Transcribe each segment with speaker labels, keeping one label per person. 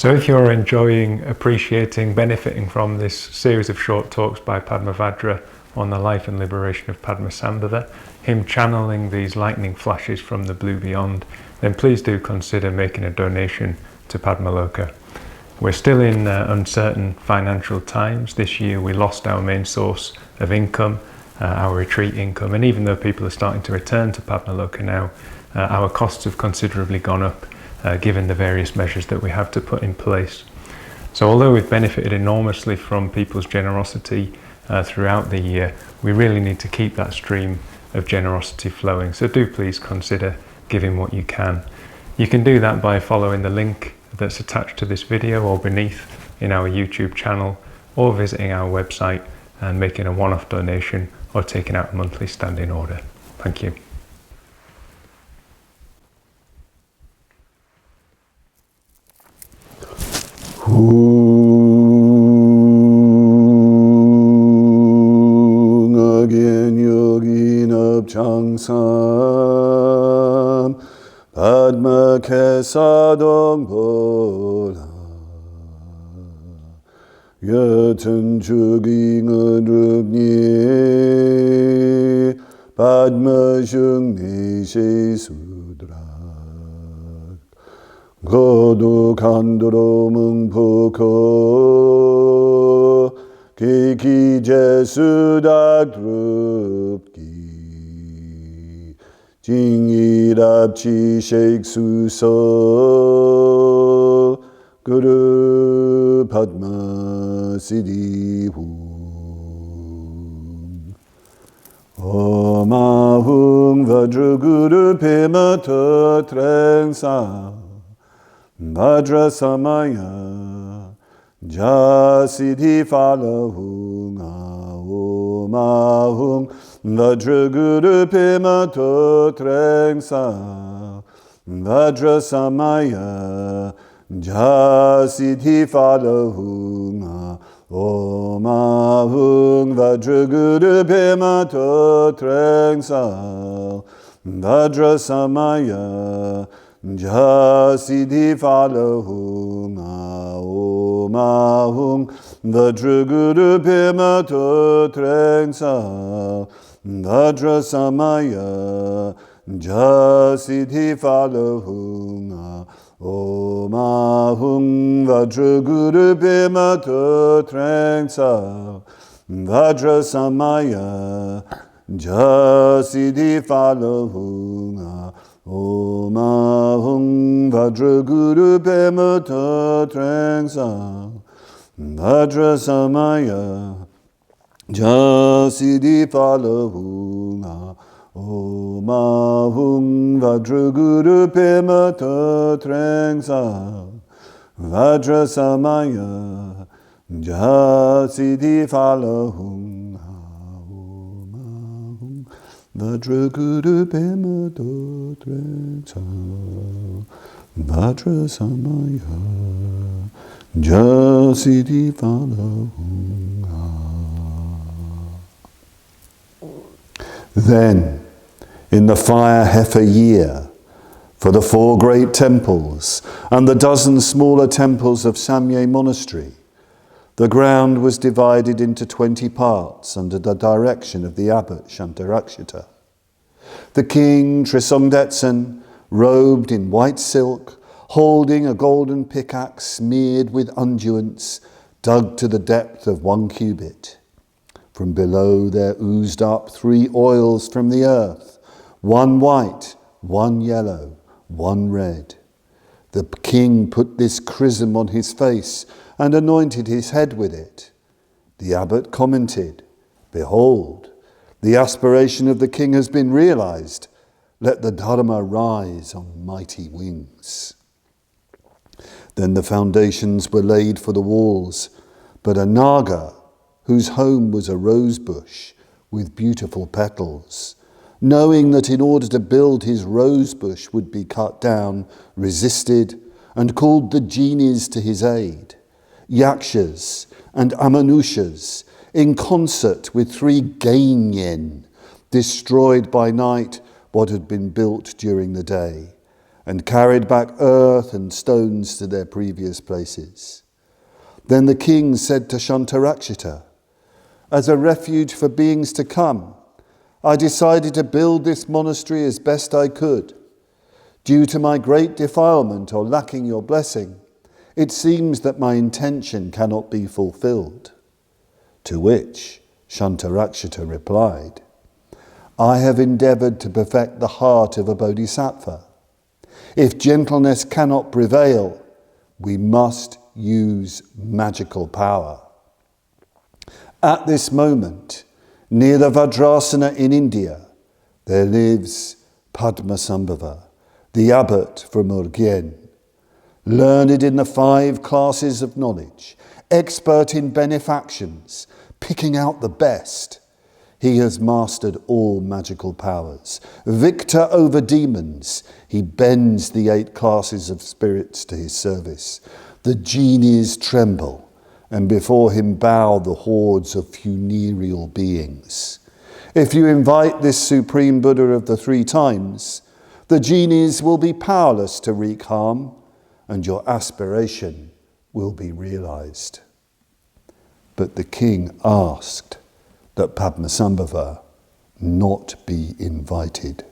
Speaker 1: So if you're enjoying, appreciating, benefiting from this series of short talks by Padmavajra on the life and liberation of Padmasambhava, him channeling these lightning flashes from the blue beyond, then please do consider making a donation to Padmaloka. We're still in uncertain financial times. This year we lost our main source of income, our retreat income, and even though people are starting to return to Padmaloka now, our costs have considerably gone up, given the various measures that we have to put in place. So although we've benefited enormously from people's generosity throughout the year, we really need to keep that stream of generosity flowing. So do please consider giving what you can. You can do that by following the link that's attached to this video or beneath in our YouTube channel, or visiting our website and making a one-off donation or taking out a monthly standing order. Thank you.
Speaker 2: Again yogin abchangsam Padma kesadong bola Yatun chuging adrubni Padma shungni she sudra Godu kandro mungpoko Kiki jesu drupki Jingi rapchi shek suso Guru Padmasambhava Om ahung vajra guru pemata trengsa Vajra samaya Jasiddhi falahung Om ahung Vajra guru pemata trengsa Vajra samaya Jasiddhi falahung Om ahung Vajra guru pemata trengsa Vajra samaya Jasiddhi falahung Om ahung Vajra guru pemata trengsa Vajra samaya Jasiddhi falahung Om ahung Vajra guru pemata trengsa Vajra samaya Jasiddhi falahung Om ahung Vajra guru pemata trengsa Vajra samaya Jasiddhi falahung Om ahung Vajra guru pemata trengsa Vajra samaya Jasiddhi falahung Vajra guru pemata trengsa Vajra samaya Jasiddhi falahung. Then, in the fire heifer year, for the 4 great temples and the dozen smaller temples of Samye Monastery, the ground was divided into 20 parts under the direction of the abbot Shantarakshita. The king Trisongdetsen, robed in white silk, holding a golden pickaxe smeared with unguents, dug to the depth of 1 cubit. From below there oozed up 3 oils from the earth, 1 white, 1 yellow, 1 red. The king put this chrism on his face and anointed his head with it. The abbot commented, "Behold, the aspiration of the king has been realized. Let the Dharma rise on mighty wings." Then the foundations were laid for the walls, but a Naga, whose home was a rose bush with beautiful petals, knowing that in order to build his rose bush would be cut down, resisted and called the genies to his aid. Yakshas and Amanushas, in concert with 3 Gainyen, destroyed by night what had been built during the day. and carried back earth and stones to their previous places. Then the king said to Shantarakshita, "As a refuge for beings to come, I decided to build this monastery as best I could. Due to my great defilement or lacking your blessing, it seems that my intention cannot be fulfilled." To which Shantarakshita replied, "I have endeavoured to perfect the heart of a bodhisattva. If gentleness cannot prevail, we must use magical power." At this moment, near the Vajrasana in India, there lives Padmasambhava, the abbot from Urgyen, learned in the 5 classes of knowledge, expert in benefactions, picking out the best. He has mastered all magical powers. Victor over demons, he bends the 8 classes of spirits to his service. The genies tremble, and before him bow the hordes of funereal beings. If you invite this supreme Buddha of the 3 times, the genies will be powerless to wreak harm, and your aspiration will be realized. But the king asked that Padmasambhava not be invited.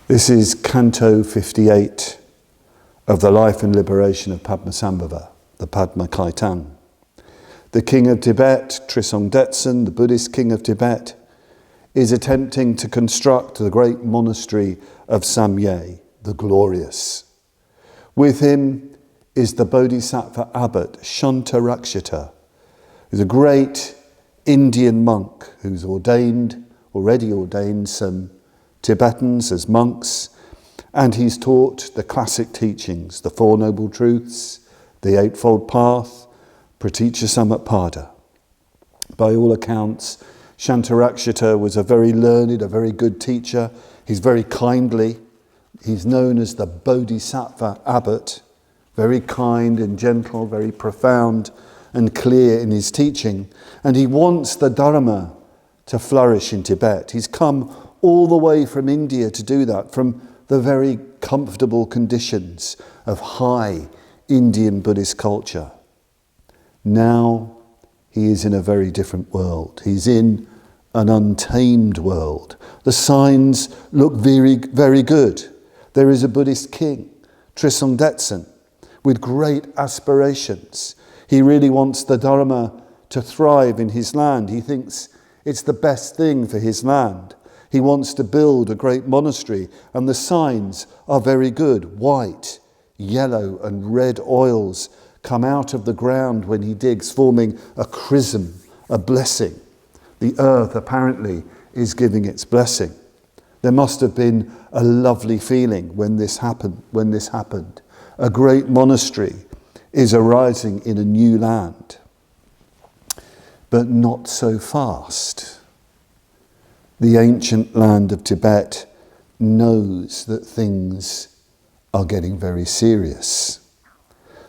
Speaker 2: This is Canto 58 of the Life and Liberation of Padmasambhava, the Padma Kaitan. The king of Tibet, Trisong Detsen, the Buddhist king of Tibet, is attempting to construct the great monastery of Samye, the glorious. With him is the Bodhisattva abbot Shantarakshita, who's a great Indian monk who's already ordained some Tibetans as monks, and he's taught the classic teachings, the 4 Noble Truths, the Eightfold Path, Praticca Samutpada. By all accounts, Shantarakshita was a very learned, a very good teacher. He's very kindly. He's known as the Bodhisattva abbot, very kind and gentle, very profound and clear in his teaching. And he wants the Dharma to flourish in Tibet. He's come all the way from India to do that, from the very comfortable conditions of high Indian Buddhist culture. Now he is in a very different world. He's in an untamed world. The signs look very, very good. There is a Buddhist king, Trisong Detsen, with great aspirations. He really wants the Dharma to thrive in his land. He thinks it's the best thing for his land. He wants to build a great monastery, and the signs are very good. White, yellow, and red oils come out of the ground when he digs, forming a chrism, a blessing. The earth apparently is giving its blessing. There must have been a lovely feeling when this happened. A great monastery is arising in a new land. But not so fast. The ancient land of Tibet knows that things are getting very serious.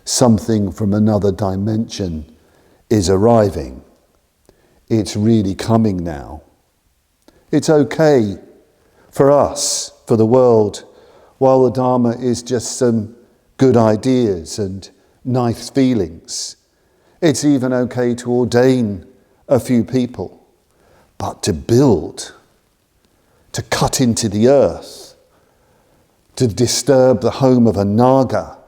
Speaker 2: Something from another dimension is arriving. It's really coming now. It's okay for us, for the world, while the Dharma is just some good ideas and nice feelings. It's even okay to ordain a few people, but to build, to cut into the earth, to disturb the home of a Naga,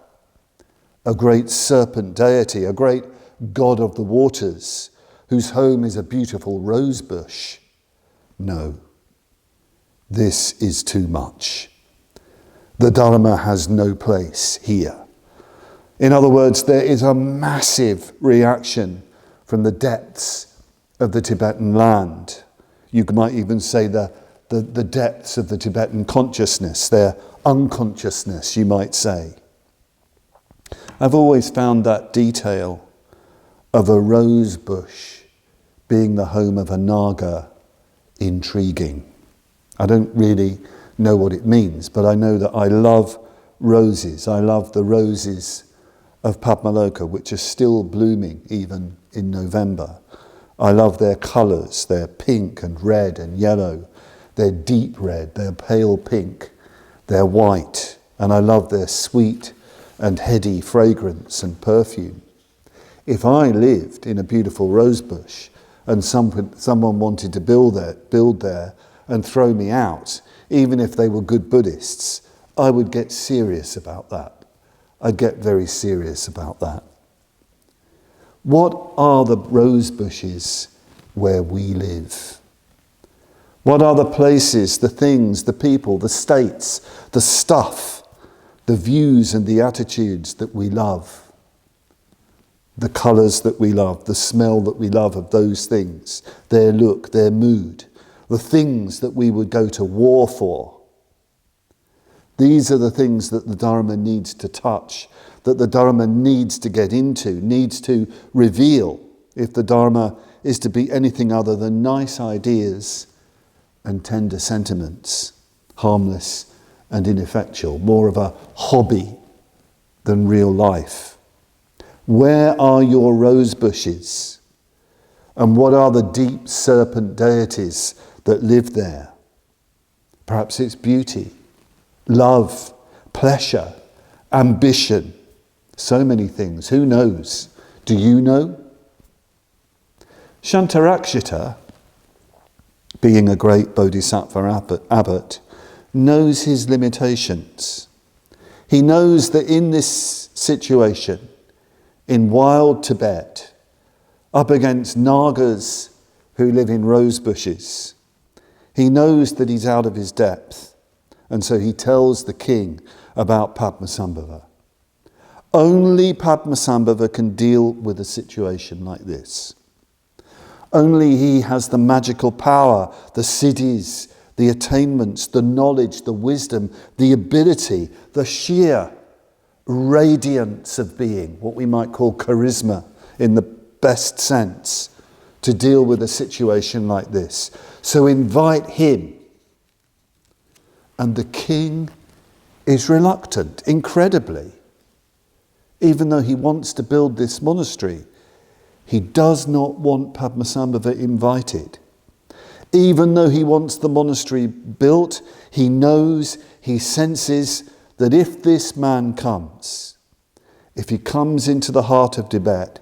Speaker 2: a great serpent deity, a great god of the waters, whose home is a beautiful rose bush. No, this is too much. The Dharma has no place here. In other words, there is a massive reaction from the depths of the Tibetan land. You might even say the depths of the Tibetan consciousness, their unconsciousness, you might say. I've always found that detail of a rose bush being the home of a Naga intriguing. I don't really know what it means, but I know that I love roses. I love the roses of Padmaloka, which are still blooming even in November. I love their colours. They're pink and red and yellow. They're deep red, they're pale pink. They're white, and I love their sweet and heady fragrance and perfume. If I lived in a beautiful rose bush and someone wanted to build there and throw me out, even if they were good Buddhists, I would get serious about that. I'd get very serious about that. What are the rose bushes where we live? What are the places, the things, the people, the states, the stuff, the views and the attitudes that we love? The colours that we love, the smell that we love of those things, their look, their mood, the things that we would go to war for. These are the things that the Dharma needs to touch, that the Dharma needs to get into, needs to reveal, if the Dharma is to be anything other than nice ideas and tender sentiments, harmless and ineffectual, more of a hobby than real life. Where are your rose bushes? And what are the deep serpent deities that live there? Perhaps it's beauty, love, pleasure, ambition, so many things. Who knows? Do you know? Shantarakshita, being a great bodhisattva abbot, knows his limitations. He knows that in this situation, in wild Tibet, up against Nagas who live in rose bushes, he knows that he's out of his depth, and so he tells the king about Padmasambhava. Only Padmasambhava can deal with a situation like this. Only he has the magical power, the siddhis, the attainments, the knowledge, the wisdom, the ability, the sheer radiance of being, what we might call charisma in the best sense, to deal with a situation like this. So invite him. And the king is reluctant, incredibly. Even though he wants to build this monastery, he does not want Padmasambhava invited. Even though he wants the monastery built, he knows, he senses that if this man comes, if he comes into the heart of Tibet,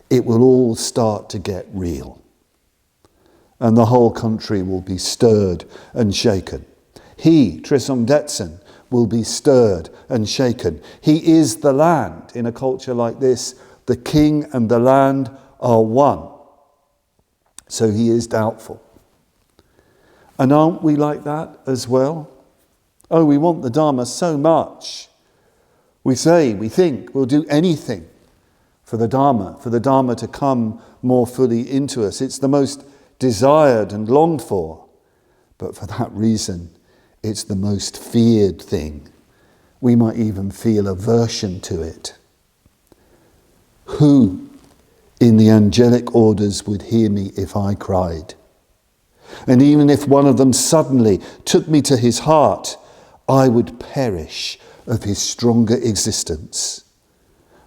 Speaker 2: it will all start to get real. And the whole country will be stirred and shaken. He, Trisong Detsen, will be stirred and shaken. He is the land. In a culture like this, the king and the land are one. So he is doubtful. And aren't we like that as well? Oh, we want the Dharma so much. We think we'll do anything for the Dharma to come more fully into us. It's the most desired and longed for. But for that reason, it's the most feared thing. We might even feel aversion to it. Who in the angelic orders would hear me if I cried? And even if one of them suddenly took me to his heart, I would perish of his stronger existence.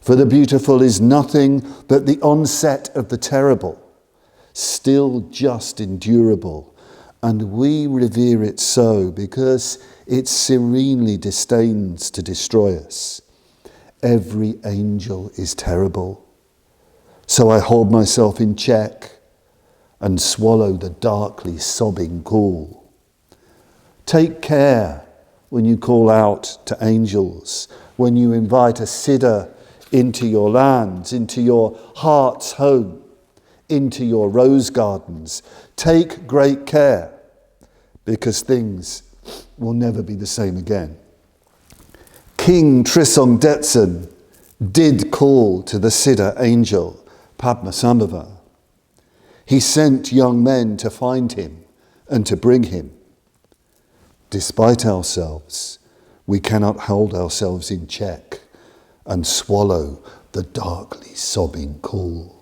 Speaker 2: For the beautiful is nothing but the onset of the terrible, still just endurable, and we revere it so because it serenely disdains to destroy us. Every angel is terrible, so I hold myself in check and swallow the darkly sobbing call. Take care when you call out to angels, when you invite a siddha into your lands, into your heart's home, into your rose gardens. Take great care, because things will never be the same again. King Trisong Detsen did call to the siddha angel, Padmasambhava. He sent young men to find him and to bring him. Despite ourselves, we cannot hold ourselves in check and swallow the darkly sobbing call.